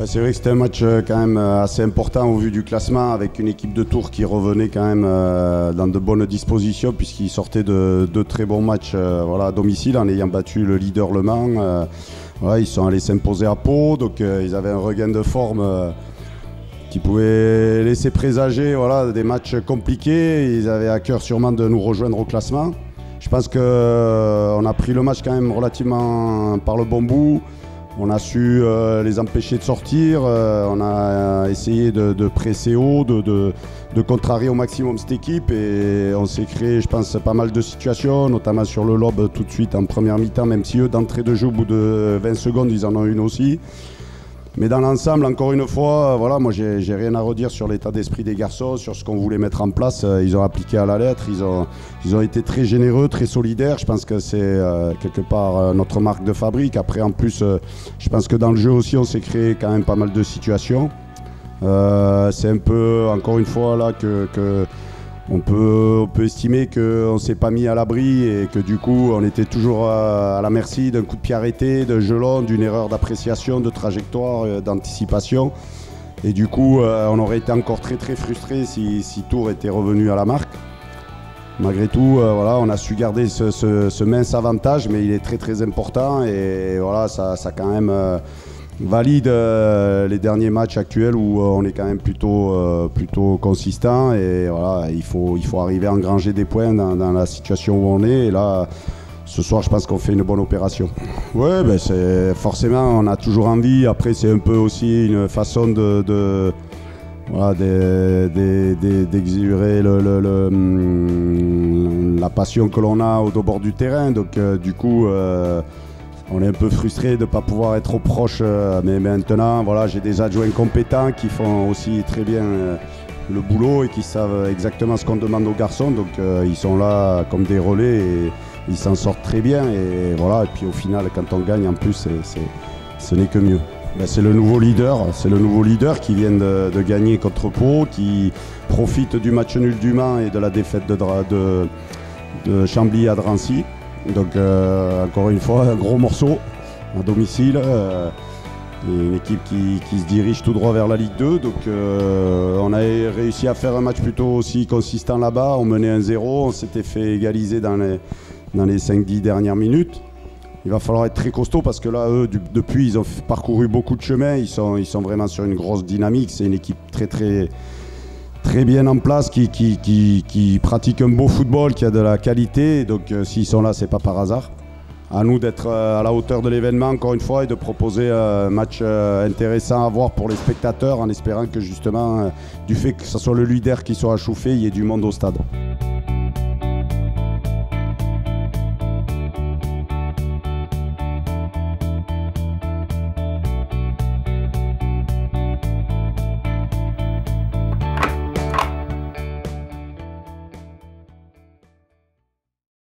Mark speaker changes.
Speaker 1: C'est vrai que c'était un match quand même assez important au vu du classement, avec une équipe de Tours qui revenait quand même dans de bonnes dispositions, puisqu'ils sortaient de deux très bons matchs à domicile en ayant battu le leader Le Mans. Ils sont allés s'imposer à Pau, donc ils avaient un regain de forme qui pouvait laisser présager des matchs compliqués. Ils avaient à cœur sûrement de nous rejoindre au classement. Je pense qu'on a pris le match quand même relativement par le bon bout. On a su les empêcher de sortir, on a essayé de presser haut, de contrarier au maximum cette équipe, et on s'est créé, je pense, pas mal de situations, notamment sur le lob tout de suite en première mi-temps, même si eux, d'entrée de jeu, au bout de 20 secondes, ils en ont une aussi. Mais dans l'ensemble, encore une fois, moi j'ai rien à redire sur l'état d'esprit des garçons, sur ce qu'on voulait mettre en place. Ils ont appliqué à la lettre, ils ont été très généreux, très solidaires. Je pense que c'est quelque part notre marque de fabrique. Après, en plus, je pense que dans le jeu aussi, on s'est créé quand même pas mal de situations. C'est un peu, encore une fois, là que on peut estimer qu'on ne s'est pas mis à l'abri et que du coup on était toujours à la merci d'un coup de pied arrêté, de jeu long, d'une erreur d'appréciation, de trajectoire, d'anticipation. Et du coup on aurait été encore très très frustré si Tours était revenu à la marque. Malgré tout, on a su garder ce mince avantage, mais il est très très important, et ça quand même valide les derniers matchs actuels où on est quand même plutôt consistant, et il faut arriver à engranger des points dans la situation où on est, et là ce soir je pense qu'on fait une bonne opération. Ouais, c'est forcément, on a toujours envie. Après, c'est un peu aussi une façon d'exurer la passion que l'on a au bord du terrain, donc du coup on est un peu frustré de ne pas pouvoir être proche, mais maintenant j'ai des adjoints compétents qui font aussi très bien le boulot et qui savent exactement ce qu'on demande aux garçons, donc ils sont là comme des relais et ils s'en sortent très bien, et puis au final quand on gagne en plus ce n'est que mieux. C'est le nouveau leader qui vient de gagner contre Pau, qui profite du match nul du Mans et de la défaite de Chambly à Drancy. Donc encore une fois, un gros morceau à domicile, une équipe qui se dirige tout droit vers la Ligue 2. Donc on a réussi à faire un match plutôt aussi consistant là-bas. On menait 1-0, on s'était fait égaliser dans les 5-10 dernières minutes. Il va falloir être très costaud parce que là, eux, depuis, ils ont parcouru beaucoup de chemin. Ils sont vraiment sur une grosse dynamique. C'est une équipe très très très bien en place, qui pratique un beau football, qui a de la qualité. Donc s'ils sont là, c'est pas par hasard. À nous d'être à la hauteur de l'événement encore une fois et de proposer un match intéressant à voir pour les spectateurs, en espérant que justement, du fait que ce soit le leader qui soit à chauffer, il y ait du monde au stade.